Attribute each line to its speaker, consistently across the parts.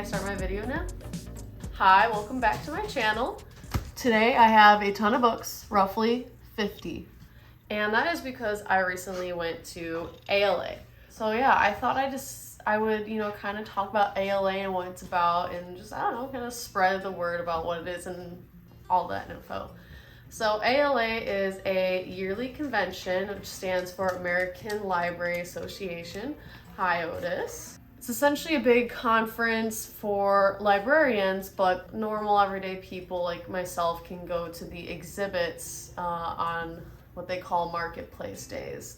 Speaker 1: I start my video now? Hi, welcome back to my channel. Today I have a ton of books, roughly 50. And that is because I recently went to ALA. So yeah, I thought I would, kind of talk about ALA and what it's about and just, kind of spread the word about what it is and all that info. So ALA is a yearly convention, which stands for American Library Association. Hi, Otis. It's essentially a big conference for librarians, but normal everyday people like myself can go to the exhibits on what they call marketplace days.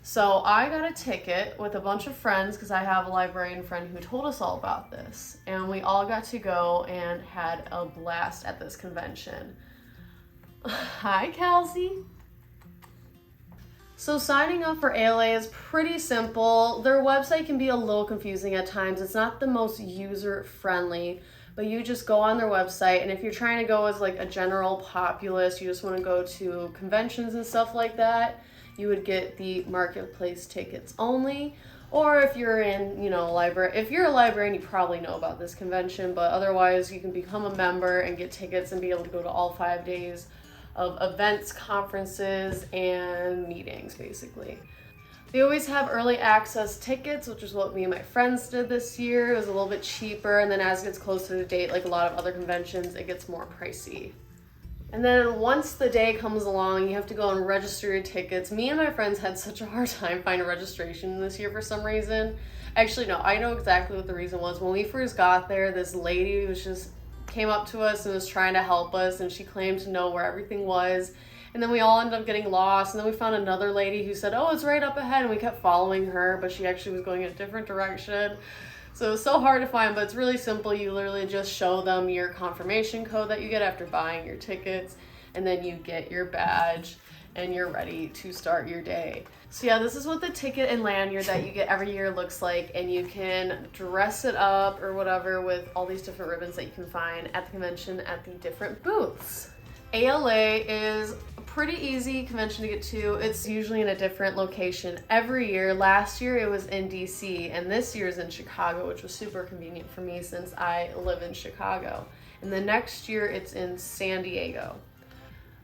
Speaker 1: So I got a ticket with a bunch of friends because I have a librarian friend who told us all about this. And we all got to go and had a blast at this convention. Hi, Kelsey. So signing up for ALA is pretty simple. Their website can be a little confusing at times. It's not the most user-friendly, but you just go on their website, and if you're trying to go as like a general populace, you just want to go to conventions and stuff like that, you would get the marketplace tickets only. Or if you're in, if you're a librarian, you probably know about this convention, but otherwise you can become a member and get tickets and be able to go to all 5 days of events, conferences, and meetings, basically. They always have early access tickets, which is what me and my friends did this year. It was a little bit cheaper, and then as it gets closer to date, like a lot of other conventions, it gets more pricey. And then once the day comes along, you have to go and register your tickets. Me and my friends had such a hard time finding registration this year for some reason. Actually, no, I know exactly what the reason was. When we first got there, this lady came up to us and was trying to help us, and she claimed to know where everything was. And then we all ended up getting lost, and then we found another lady who said, oh, it's right up ahead, and we kept following her, but she actually was going in a different direction. So it was so hard to find, but it's really simple. You literally just show them your confirmation code that you get after buying your tickets, and then you get your badge and you're ready to start your day. So yeah, this is what the ticket and lanyard that you get every year looks like, and you can dress it up or whatever with all these different ribbons that you can find at the convention at the different booths. ALA is a pretty easy convention to get to. It's usually in a different location every year. Last year it was in DC, and this year is in Chicago, which was super convenient for me since I live in Chicago. And the next year it's in San Diego.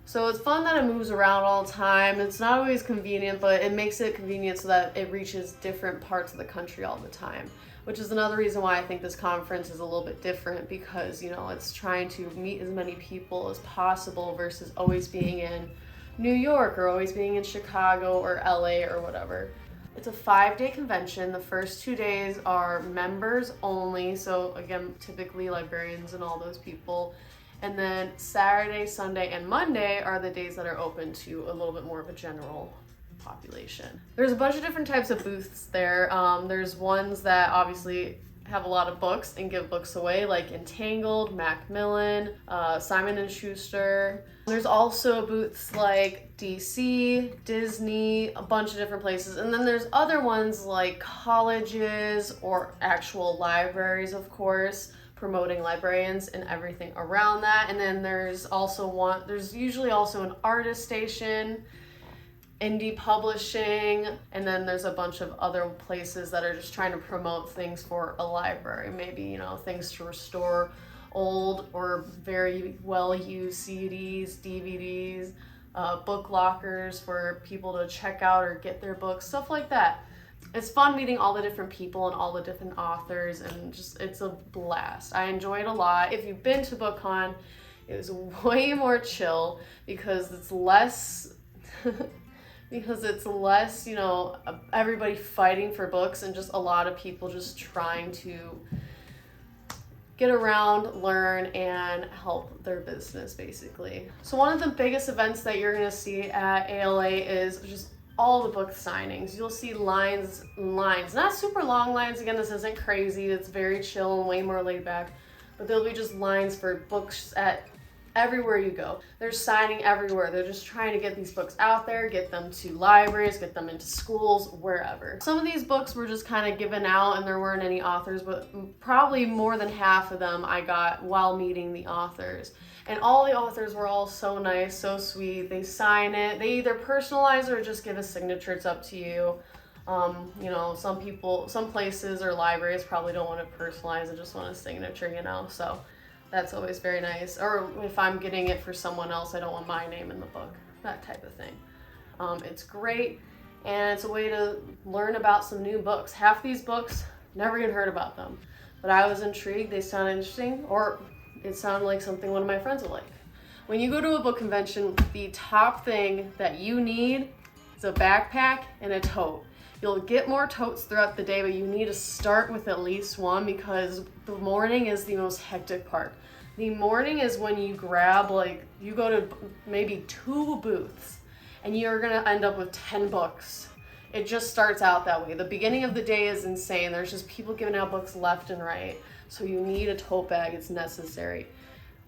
Speaker 1: So it's fun that it moves around all the time. It's not always convenient, but it makes it convenient so that it reaches different parts of the country all the time, which is another reason why I think this conference is a little bit different, because, it's trying to meet as many people as possible versus always being in New York or always being in Chicago or LA or whatever. It's a 5-day convention. The first 2 days are members only. So again, typically librarians and all those people. And then Saturday, Sunday, and Monday are the days that are open to a little bit more of a general population. There's a bunch of different types of booths there. There's ones that obviously have a lot of books and give books away, like Entangled, Macmillan, Simon & Schuster. There's also booths like DC, Disney, a bunch of different places. And then there's other ones like colleges or actual libraries, of course, promoting librarians and everything around that. And then there's usually also an artist station, indie publishing, and then there's a bunch of other places that are just trying to promote things for a library. Maybe, things to restore old or very well-used CDs, DVDs, book lockers for people to check out or get their books, stuff like that. It's fun meeting all the different people and all the different authors, and it's a blast. I enjoy it a lot. If you've been to BookCon, it was way more chill because it's less everybody fighting for books and just a lot of people just trying to get around, learn, and help their business, basically. So one of the biggest events that you're gonna see at ALA is just all the book signings. You'll see lines, not super long lines. Again, this isn't crazy. It's very chill and way more laid back, but there'll be just lines for books at everywhere you go. They're signing everywhere. They're just trying to get these books out there, get them to libraries, get them into schools, wherever. Some of these books were just kind of given out and there weren't any authors, but probably more than half of them I got while meeting the authors. And all the authors were all so nice, so sweet. They sign it. They either personalize or just give a signature. It's up to you. You know, some places or libraries probably don't want to personalize and just want a signature, you know, so that's always very nice. Or if I'm getting it for someone else, I don't want my name in the book, that type of thing. It's great, and it's a way to learn about some new books. Half these books, never even heard about them, but I was intrigued, they sound interesting, or it sounded like something one of my friends would like. When you go to a book convention, the top thing that you need is a backpack and a tote. You'll get more totes throughout the day, but you need to start with at least one because the morning is the most hectic part. The morning is when you grab, like, you go to maybe 2 booths and you're gonna end up with 10 books. It just starts out that way. The beginning of the day is insane. There's just people giving out books left and right. So you need a tote bag, it's necessary.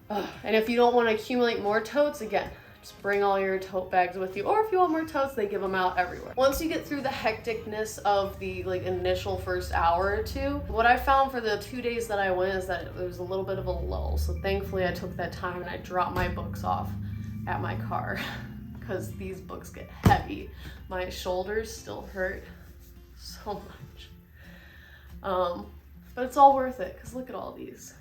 Speaker 1: And if you don't want to accumulate more totes, again, just bring all your tote bags with you. Or if you want more totes, they give them out everywhere. Once you get through the hecticness of the initial first hour or two, what I found for the 2 days that I went is that there was a little bit of a lull. So thankfully I took that time and I dropped my books off at my car because these books get heavy. My shoulders still hurt so much. But it's all worth it because look at all these.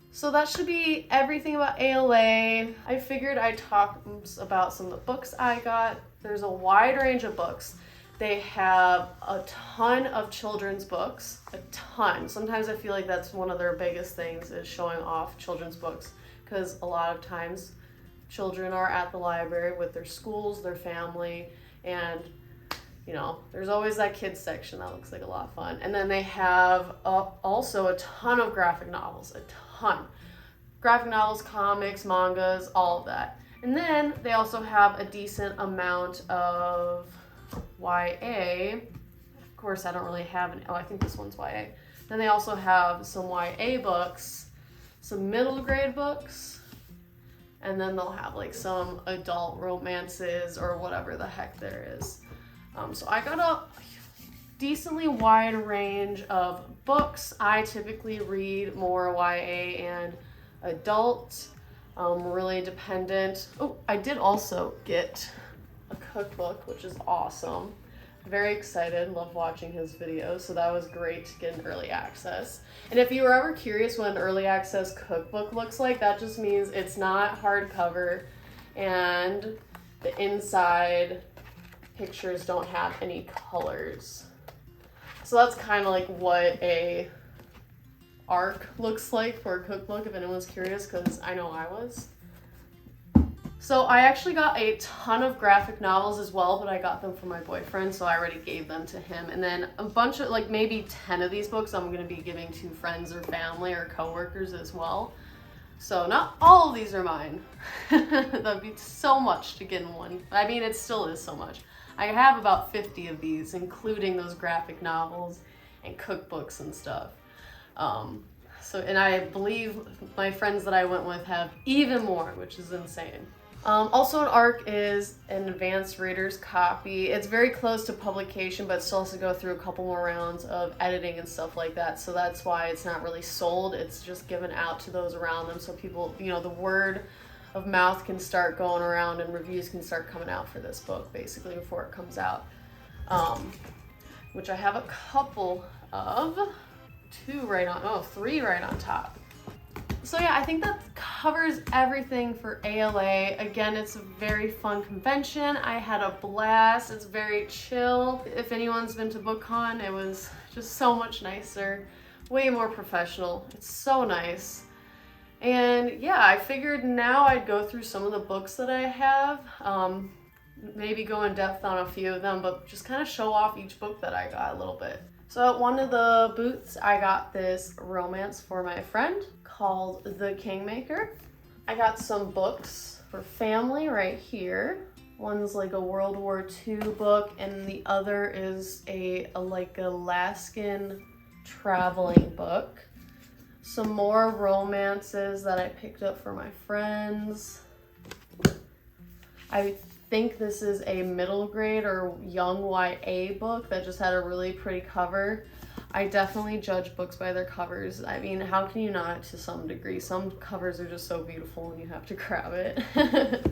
Speaker 1: So that should be everything about ALA. I figured I'd talk about some of the books I got. There's a wide range of books. They have a ton of children's books, a ton. Sometimes I feel like that's one of their biggest things is showing off children's books because a lot of times children are at the library with their schools, their family, and you know, there's always that kids section that looks like a lot of fun. And then they have also a ton of graphic novels, a ton. Graphic novels, comics, mangas, all of that. And then they also have a decent amount of YA. Of course, I don't really have any. Oh, I think this one's YA. Then they also have some YA books, some middle grade books, and then they'll have like some adult romances or whatever the heck there is. So I got a decently wide range of books. I typically read more YA and adult, really dependent. Oh, I did also get a cookbook, which is awesome. Very excited, love watching his videos, so that was great to get an early access. And if you were ever curious what an early access cookbook looks like, that just means it's not hardcover and the inside pictures don't have any colors. So that's kind of like what a arc looks like for a cookbook, if anyone's curious, because I know I was. So I actually got a ton of graphic novels as well, but I got them from my boyfriend, so I already gave them to him. And then a bunch of, like maybe 10 of these books I'm going to be giving to friends or family or coworkers as well. So not all of these are mine. That'd be so much to get in one. I mean, it still is so much. I have about 50 of these, including those graphic novels and cookbooks and stuff. And I believe my friends that I went with have even more, which is insane. Also an ARC is an advanced reader's copy. It's very close to publication, but still has to go through a couple more rounds of editing and stuff like that. So that's why it's not really sold. It's just given out to those around them. So people, you know, the word of mouth can start going around and reviews can start coming out for this book basically before it comes out. Which I have a couple of, three right on top. So yeah, I think that covers everything for ALA. Again, it's a very fun convention. I had a blast. It's very chill. If anyone's been to BookCon, it was just so much nicer, way more professional. It's so nice. And yeah, I figured now I'd go through some of the books that I have, maybe go in depth on a few of them, but just kind of show off each book that I got a little bit. So at one of the booths, I got this romance for my friend called The Kingmaker. I got some books for family right here. One's like a World War II book, and the other is a Alaskan traveling book. Some more romances that I picked up for my friends. I think this is a middle grade or young YA book that just had a really pretty cover. I definitely judge books by their covers. I mean, how can you not to some degree? Some covers are just so beautiful and you have to grab it.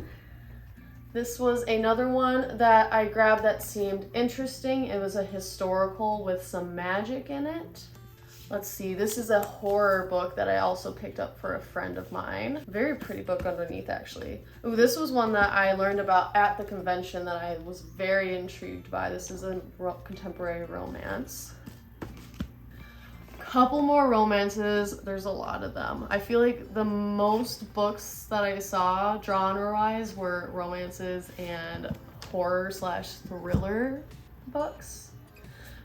Speaker 1: This was another one that I grabbed that seemed interesting. It was a historical with some magic in it. Let's see, this is a horror book that I also picked up for a friend of mine. Very pretty book underneath, actually. Ooh, this was one that I learned about at the convention that I was very intrigued by. This is a contemporary romance. Couple more romances. There's a lot of them. I feel like the most books that I saw genre-wise were romances and horror/thriller books.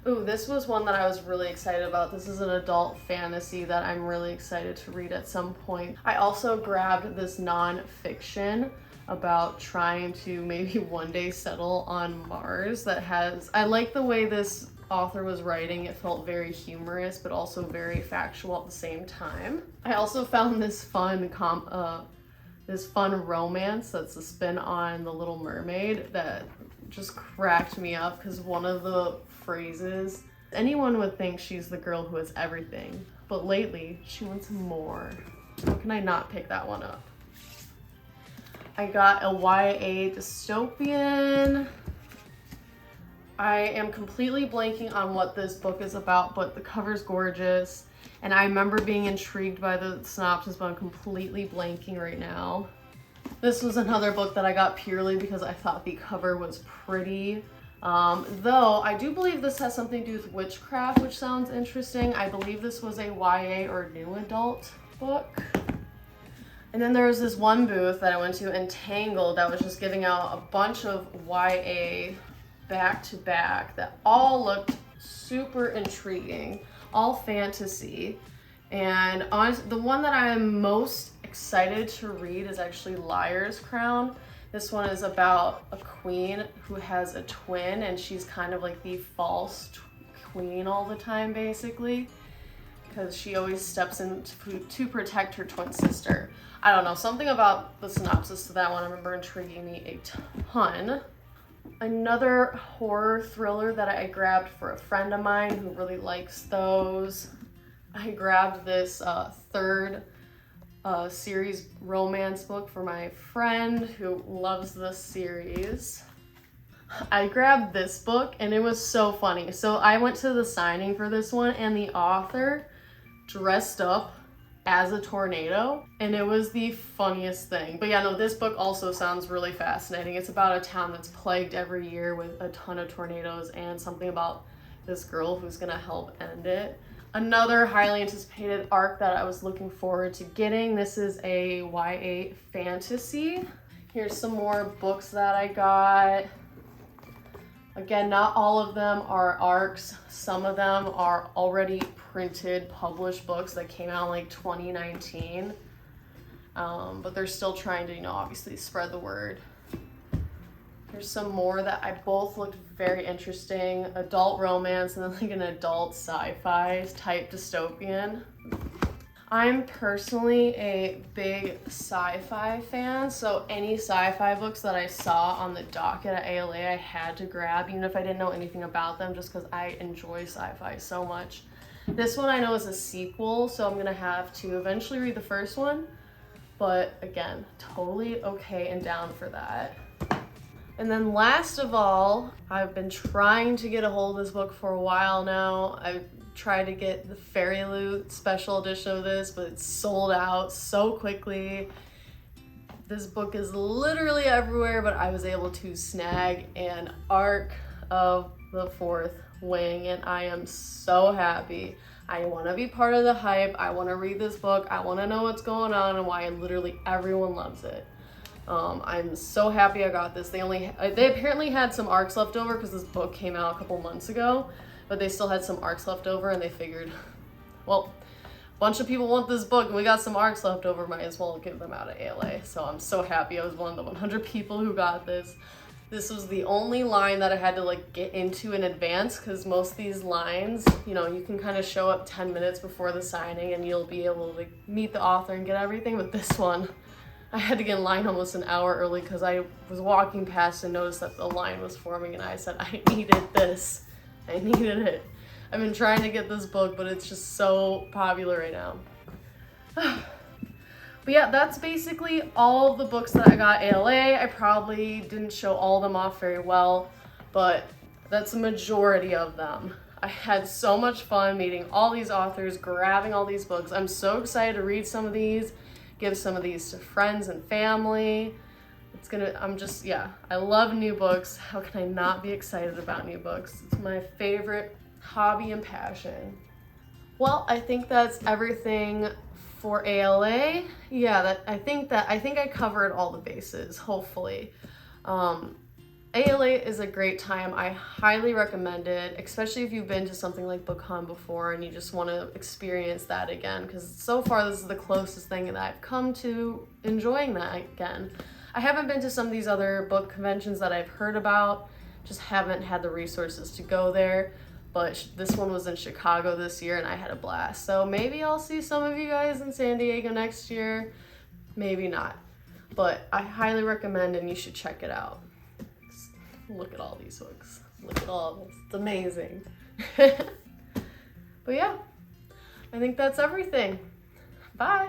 Speaker 1: Ooh, this was one that I was really excited about. This is an adult fantasy that I'm really excited to read at some point. I also grabbed this non-fiction about trying to maybe one day settle on Mars that has, I like the way this author was writing. It felt very humorous, but also very factual at the same time. I also found this fun romance that's a spin on The Little Mermaid that just cracked me up because one of the phrases, anyone would think she's the girl who has everything, but lately she wants more. How can I not pick that one up? I got a YA dystopian. I am completely blanking on what this book is about, but the cover's gorgeous. And I remember being intrigued by the synopsis, but I'm completely blanking right now. This was another book that I got purely because I thought the cover was pretty. Though I do believe this has something to do with witchcraft, which sounds interesting. I believe this was a YA or new adult book. And then there was this one booth that I went to, Entangled, that was just giving out a bunch of YA back-to-back that all looked super intriguing, all fantasy. And honestly, the one that I am most excited to read is actually Liar's Crown. This one is about a queen who has a twin, and she's kind of like the false queen all the time, basically, because she always steps in to protect her twin sister. I don't know, something about the synopsis to that one I remember intriguing me a ton. Another horror thriller that I grabbed for a friend of mine who really likes those. I grabbed this third series romance book for my friend who loves this series. I grabbed this book and it was so funny. So I went to the signing for this one and the author dressed up as a tornado, and it was the funniest thing. But yeah, no, this book also sounds really fascinating. It's about a town that's plagued every year with a ton of tornadoes and something about this girl who's gonna help end it. Another highly anticipated arc that I was looking forward to getting. This is a YA fantasy. Here's some more books that I got. Again, not all of them are arcs. Some of them are already printed, published books that came out in like 2019. But they're still trying to, obviously spread the word. Here's some more that I both looked very interesting. Adult romance and then like an adult sci-fi type dystopian. I'm personally a big sci-fi fan, so any sci-fi books that I saw on the docket at ALA I had to grab, even if I didn't know anything about them, just because I enjoy sci-fi so much. This one I know is a sequel, so I'm gonna have to eventually read the first one, but again, totally okay and down for that. And then last of all, I've been trying to get a hold of this book for a while now. I've tried to get the Fairy Loot special edition of this, but it's sold out so quickly. This book is literally everywhere, but I was able to snag an Arc of the Fourth Wing, and I am so happy. I want to be part of the hype. I want to read this book. I want to know what's going on and why literally everyone loves it. I'm so happy I got this. They apparently had some arcs left over because this book came out a couple months ago, but they still had some arcs left over and they figured, well, a bunch of people want this book and we got some arcs left over, might as well give them out at ALA. So I'm so happy I was one of the 100 people who got this. This was the only line that I had to get into in advance, because most of these lines, you can kind of show up 10 minutes before the signing and you'll be able to meet the author and get everything. But this one, I had to get in line almost an hour early because I was walking past and noticed that the line was forming and I said, I needed this. I needed it. I've been trying to get this book, but it's just so popular right now. But yeah, that's basically all of the books that I got ALA. I probably didn't show all of them off very well, but that's the majority of them. I had so much fun meeting all these authors, grabbing all these books. I'm so excited to read some of these, give some of these to friends and family. I love new books. How can I not be excited about new books? It's my favorite hobby and passion. Well, I think that's everything for ALA. Yeah, I think I covered all the bases, hopefully. ALA is a great time. I highly recommend it, especially if you've been to something like BookCon before and you just want to experience that again, because so far this is the closest thing that I've come to enjoying that again. I haven't been to some of these other book conventions that I've heard about, just haven't had the resources to go there, but this one was in Chicago this year and I had a blast. So maybe I'll see some of you guys in San Diego next year, maybe not. But I highly recommend and you should check it out. Look at all these books. Look at all of this. It's amazing. But yeah, I think that's everything. Bye.